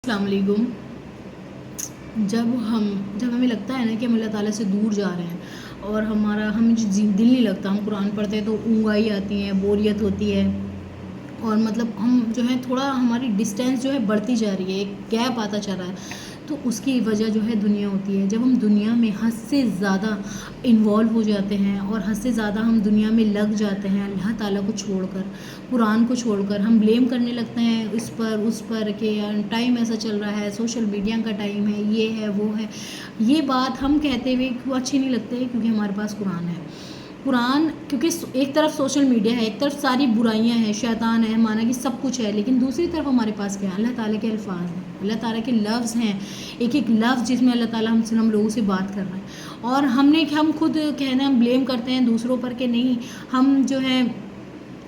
السلام علیکم۔ جب ہمیں لگتا ہے نا کہ ہم اللہ تعالیٰ سے دور جا رہے ہیں اور ہمیں دل نہیں لگتا، ہم قرآن پڑھتے ہیں تو اونگائی آتی ہیں، بوریت ہوتی ہے، اور ہم جو ہے تھوڑا ہماری ڈسٹینس جو ہے بڑھتی جا رہی ہے، ایک گیپ آتا چل رہا ہے، تو اس کی وجہ جو ہے دنیا ہوتی ہے۔ جب ہم دنیا میں حد سے زیادہ انوالو ہو جاتے ہیں اور حد سے زیادہ ہم دنیا میں لگ جاتے ہیں، اللہ تعالیٰ کو چھوڑ کر، قرآن کو چھوڑ کر ہم بلیم کرنے لگتے ہیں اس پر کہ ٹائم ایسا چل رہا ہے، سوشل میڈیا کا ٹائم ہے، یہ ہے وہ ہے۔ یہ بات ہم کہتے ہوئے کیوں اچھی نہیں لگتے؟ کیونکہ ہمارے پاس قرآن ہے۔ قرآن، کیونکہ ایک طرف سوشل میڈیا ہے، ایک طرف ساری برائیاں ہیں، شیطان ہے، مانا کہ سب کچھ ہے، لیکن دوسری طرف ہمارے پاس کیا ہے؟ اللہ تعالیٰ کے الفاظ ہیں، اللہ تعالیٰ کے لفظ ہیں، ایک ایک لفظ جس میں اللہ تعالیٰ ہم لوگوں سے بات کر رہے ہیں۔ اور ہم خود کہنا، ہم بلیم کرتے ہیں دوسروں پر کہ نہیں، ہم جو ہے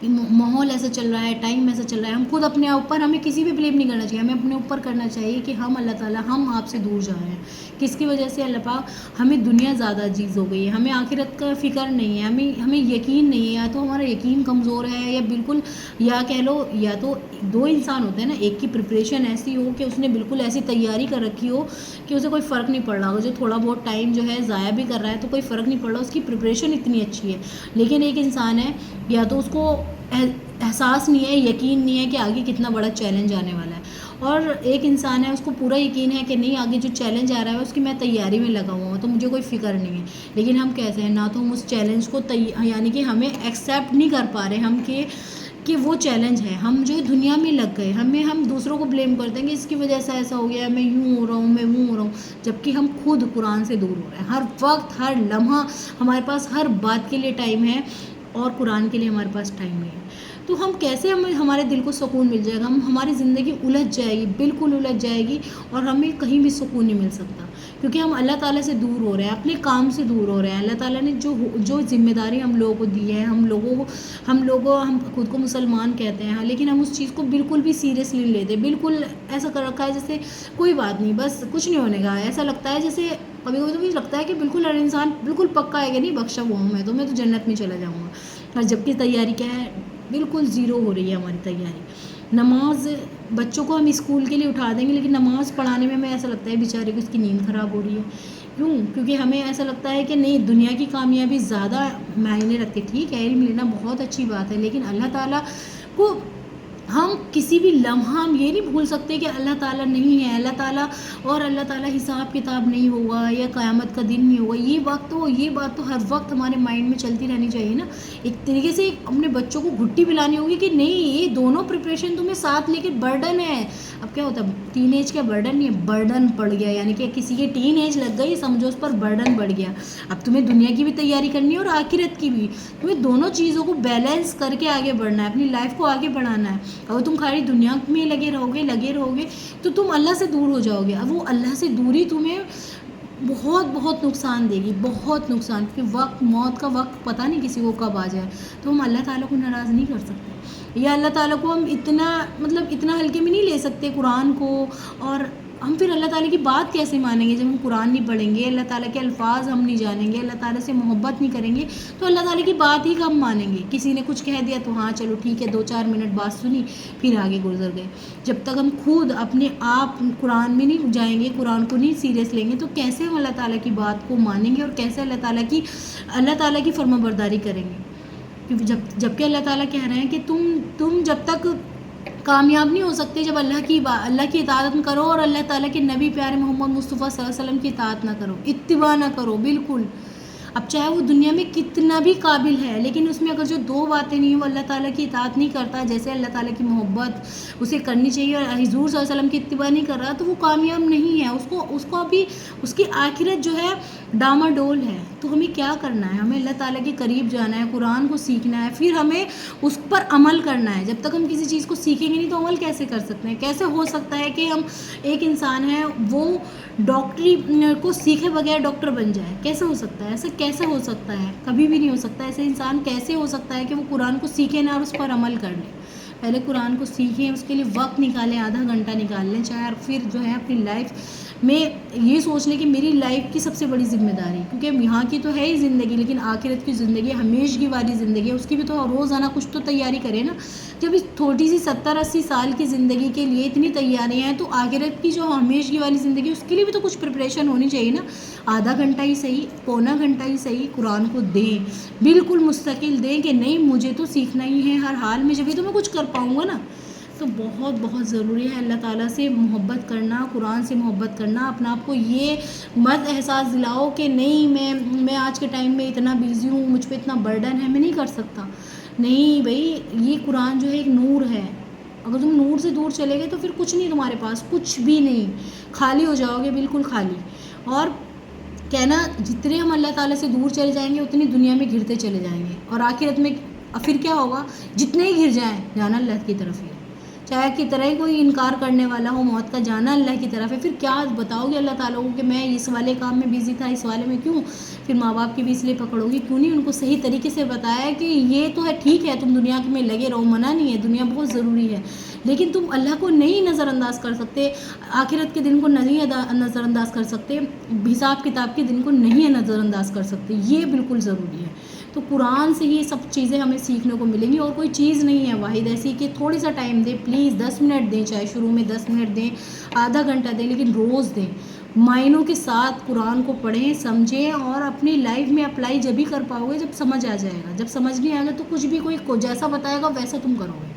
ماحول ایسا چل رہا ہے، ٹائم ایسا چل رہا ہے، ہم خود اپنے اوپر، ہمیں کسی بھی بلیم نہیں کرنا چاہیے، ہمیں اپنے اوپر کرنا چاہیے کہ ہم اللہ تعالیٰ، ہم آپ سے دور جا رہے ہیں۔ کس کی وجہ سے؟ اللہ پاک، ہمیں دنیا زیادہ عزیز ہو گئی ہے، ہمیں آخرت کا فکر نہیں ہے، ہمیں یقین نہیں ہے، یا تو ہمارا یقین کمزور ہے، یا بالکل، یا کہہ لو، یا تو دو انسان ہوتے ہیں نا، ایک کی پریپریشن ایسی ہو کہ اس نے بالکل ایسی تیاری کر رکھی ہو کہ اسے کوئی فرق نہیں پڑ رہا ہو، جو تھوڑا بہت ٹائم جو ہے ضائع بھی کر رہا ہے تو کوئی فرق نہیں پڑ رہا، اس کی پریپریشن اتنی اچھی ہے۔ لیکن ایک انسان ہے، یا تو اس کو احساس نہیں ہے، یقین نہیں ہے کہ آگے کتنا بڑا چیلنج آنے والا ہے، اور ایک انسان ہے، اس کو پورا یقین ہے کہ نہیں، آگے جو چیلنج آ رہا ہے اس کی میں تیاری میں لگا ہوا ہوں تو مجھے کوئی فکر نہیں ہے۔ لیکن ہم کیسے ہیں، نہ تو ہم اس چیلنج کو یعنی کہ ہمیں ایکسیپٹ نہیں کر پا رہے ہم کہ وہ چیلنج ہے، ہم جو دنیا میں لگ گئے، ہم دوسروں کو بلیم کرتے ہیں کہ اس کی وجہ سے ایسا ہو گیا ہے، میں یوں ہو رہا ہوں، میں وہ ہو رہا ہوں، جبکہ ہم خود قرآن سے دور ہو رہے ہیں۔ ہر وقت، ہر لمحہ ہمارے پاس ہر بات کے لیے ٹائم ہے، اور قرآن کے لیے ہمارے پاس ٹائم نہیں ہے۔ تو ہم کیسے، ہمارے دل کو سکون مل جائے گا؟ ہماری زندگی الجھ جائے گی، بالکل الجھ جائے گی، اور ہمیں کہیں بھی سکون نہیں مل سکتا، کیونکہ ہم اللہ تعالیٰ سے دور ہو رہے ہیں، اپنے کام سے دور ہو رہے ہیں۔ اللہ تعالیٰ نے جو ذمہ داری ہم لوگوں کو دی ہے، ہم خود کو مسلمان کہتے ہیں، لیکن ہم اس چیز کو بالکل بھی سیریس نہیں لیتے، بالکل ایسا کر رکھا ہے جیسے کوئی بات نہیں، بس کچھ نہیں ہونے کا، ایسا لگتا ہے جیسے کبھی کبھی تو مجھے لگتا ہے کہ بالکل ہر انسان بالکل پکا ہے کہ نہیں، بخشا ہوا ہوں میں تو جنت میں چلا جاؤں گا، اور جبکہ تیاری کیا ہے؟ بالکل زیرو ہو رہی ہے ہماری تیاری۔ نماز، بچوں کو ہم اسکول کے لیے اٹھا دیں گے، لیکن نماز پڑھانے میں ہمیں ایسا لگتا ہے بیچارے کو اس کی نیند خراب ہو رہی ہے۔ کیوں؟ کیونکہ ہمیں ایسا لگتا ہے کہ نہیں، دنیا کی کامیابی زیادہ معنے رکھتی ہے۔ ٹھیک ہے، علم لینا بہت اچھی بات ہے، لیکن اللہ تعالیٰ کو ہم کسی بھی لمحہ ہم یہ نہیں بھول سکتے کہ اللہ تعالیٰ نہیں ہے، اللہ تعالیٰ، اور اللہ تعالیٰ حساب کتاب نہیں ہوگا، یا قیامت کا دن نہیں ہوگا، یہ بات تو ہر وقت ہمارے مائنڈ میں چلتی رہنی چاہیے نا۔ ایک طریقے سے اپنے بچوں کو گھٹی پلانی ہوگی کہ نہیں، یہ دونوں پریپریشن تمہیں ساتھ لے کے برڈن ہے۔ اب کیا ہوتا ہے، ٹین ایج کا برڈن نہیں ہے، برڈن پڑ گیا، یعنی کہ کسی کے ٹین ایج لگ گئی، سمجھو اس پر برڈن بڑھ گیا۔ اب تمہیں دنیا کی بھی تیاری کرنی ہے اور آخرت کی بھی، تمہیں دونوں چیزوں کو بیلنس کر کے آگے بڑھنا ہے، اپنی لائف کو آگے بڑھانا ہے۔ اگر تم خالی دنیا میں لگے رہو گے تو تم اللہ سے دور ہو جاؤ گے۔ اب وہ اللہ سے دوری تمہیں بہت بہت نقصان دے گی، بہت نقصان، کیونکہ موت کا وقت پتہ نہیں کسی کو کب آ جائے، تو ہم اللہ تعالیٰ کو ناراض نہیں کر سکتے، یا اللہ تعالیٰ کو ہم اتنا ہلکے میں نہیں لے سکتے قرآن کو۔ اور ہم پھر اللہ تعالیٰ کی بات کیسے مانیں گے جب ہم قرآن نہیں پڑھیں گے، اللہ تعالیٰ کے الفاظ ہم نہیں جانیں گے، اللہ تعالیٰ سے محبت نہیں کریں گے، تو اللہ تعالیٰ کی بات ہی کب مانیں گے؟ کسی نے کچھ کہہ دیا تو ہاں چلو ٹھیک ہے، 2-4 منٹ بات سنی، پھر آگے گزر گئے۔ جب تک ہم خود اپنے آپ قرآن میں نہیں جائیں گے، قرآن کو نہیں سیریس لیں گے، تو کیسے ہم اللہ تعالیٰ کی بات کو مانیں گے، اور کیسے اللہ تعالیٰ کی فرما برداری کریں گے؟ کیونکہ جبکہ اللہ تعالیٰ کہہ رہے ہیں کہ تم جب تک کامیاب نہیں ہو سکتے جب اللہ کی اطاعت نہ کرو، اور اللہ تعالیٰ کے نبی پیارے محمد مصطفیٰ صلی اللہ علیہ وسلم کی اطاعت نہ کرو، اتباع نہ کرو، بالکل۔ اب چاہے وہ دنیا میں کتنا بھی قابل ہے، لیکن اس میں اگر جو 2 باتیں نہیں ہیں، وہ اللہ تعالیٰ کی اطاعت نہیں کرتا، جیسے اللہ تعالیٰ کی محبت اسے کرنی چاہیے، اور حضور صلی اللہ علیہ وسلم کی اتباع نہیں کر رہا، تو وہ کامیاب نہیں ہے، اس کو ابھی اس کی آخرت جو ہے ڈاماڈول ہے۔ تو ہمیں کیا کرنا ہے؟ ہمیں اللہ تعالیٰ کے قریب جانا ہے، قرآن کو سیکھنا ہے، پھر ہمیں اس پر عمل کرنا ہے۔ جب تک ہم کسی چیز کو سیکھیں گے نہیں تو عمل کیسے کر سکتے ہیں؟ کیسے ہو سکتا ہے کہ ایک انسان ہے وہ ڈاکٹری کو سیکھے بغیر ڈاکٹر بن جائے؟ کیسے ہو سکتا ہے؟ ایسے کیسے ہو سکتا ہے؟ کبھی بھی نہیں ہو سکتا۔ ایسے انسان کیسے ہو سکتا ہے کہ وہ قرآن کو سیکھے نہ اور اس پر عمل کر لے؟ پہلے قرآن کو سیکھیں، اس کے لیے وقت نکالیں، آدھا گھنٹہ نکال لیں، چاہے پھر جو ہے اپنی لائف میں یہ سوچ لیں کہ میری لائف کی سب سے بڑی ذمہ داری، کیونکہ یہاں کی تو ہے ہی زندگی، لیکن آخرت کی زندگی ہمیشگی والی زندگی ہے، اس کی بھی تو روزانہ کچھ تو تیاری کریں نا۔ جب اس تھوڑی سی 70-80 سال کی زندگی کے لیے اتنی تیاریاں ہیں، تو آخرت کی جو ہمیشگی والی زندگی اس کے لیے بھی تو کچھ پریپریشن ہونی چاہیے نا۔ آدھا گھنٹہ ہی صحیح، پونا گھنٹہ ہی صحیح قرآن کو دیں، بالکل مستقل دیں کہ نہیں مجھے تو سیکھنا ہی ہے ہر حال میں، جبھی تو میں کچھ کر پاؤں گا نا۔ تو بہت بہت ضروری ہے اللہ تعالیٰ سے محبت کرنا، قرآن سے محبت کرنا، اپنا آپ کو یہ مت احساس دلاؤ کہ نہیں میں آج کے ٹائم میں اتنا بیزی ہوں، مجھ پہ اتنا برڈن ہے، میں نہیں کر سکتا۔ نہیں بھائی، یہ قرآن جو ہے ایک نور ہے، اگر تم نور سے دور چلے گئے تو پھر کچھ نہیں، تمہارے پاس کچھ بھی نہیں، خالی ہو جاؤ گے، بالکل خالی۔ اور کہنا جتنے ہم اللہ تعالیٰ سے دور چلے جائیں گے اتنی دنیا میں گرتے چلے جائیں گے، اور آخرت میں پھر کیا ہوگا؟ جتنے ہی گر جائیں، جانا اللہ کی طرف ہی ہے، چاہے کتنا ہی کوئی انکار کرنے والا ہو موت کا، جانا اللہ کی طرف ہے۔ پھر کیا بتاؤ گے اللہ تعالیٰ کو کہ میں اس والے کام میں بیزی تھا، اس والے میں کیوں؟ پھر ماں باپ کی بھی اس لیے پکڑو گی، کیوں نہیں ان کو صحیح طریقے سے بتایا کہ یہ تو ہے، ٹھیک ہے تم دنیا میں لگے رہو، منع نہیں ہے، دنیا بہت ضروری ہے، لیکن تم اللہ کو نہیں نظر انداز کر سکتے، آخرت کے دن کو نہیں نظر انداز کر سکتے، حساب کتاب کے دن کو نہیں نظر انداز کر سکتے، یہ بالکل ضروری ہے۔ تو قرآن سے یہ سب چیزیں ہمیں سیکھنے کو ملیں گی، اور کوئی چیز نہیں ہے واحد ایسی کہ تھوڑی سا ٹائم دیں، پلیز 10 منٹ دیں، چاہے شروع میں 10 منٹ دیں، آدھا گھنٹہ دیں، لیکن روز دیں، معنوں کے ساتھ قرآن کو پڑھیں، سمجھیں، اور اپنی لائف میں اپلائی جب ہی کر پاؤ گے جب سمجھ آ جائے گا، جب سمجھ نہیں آئے گا تو کچھ بھی کوئی جیسا بتائے گا ویسا تم کرو گے۔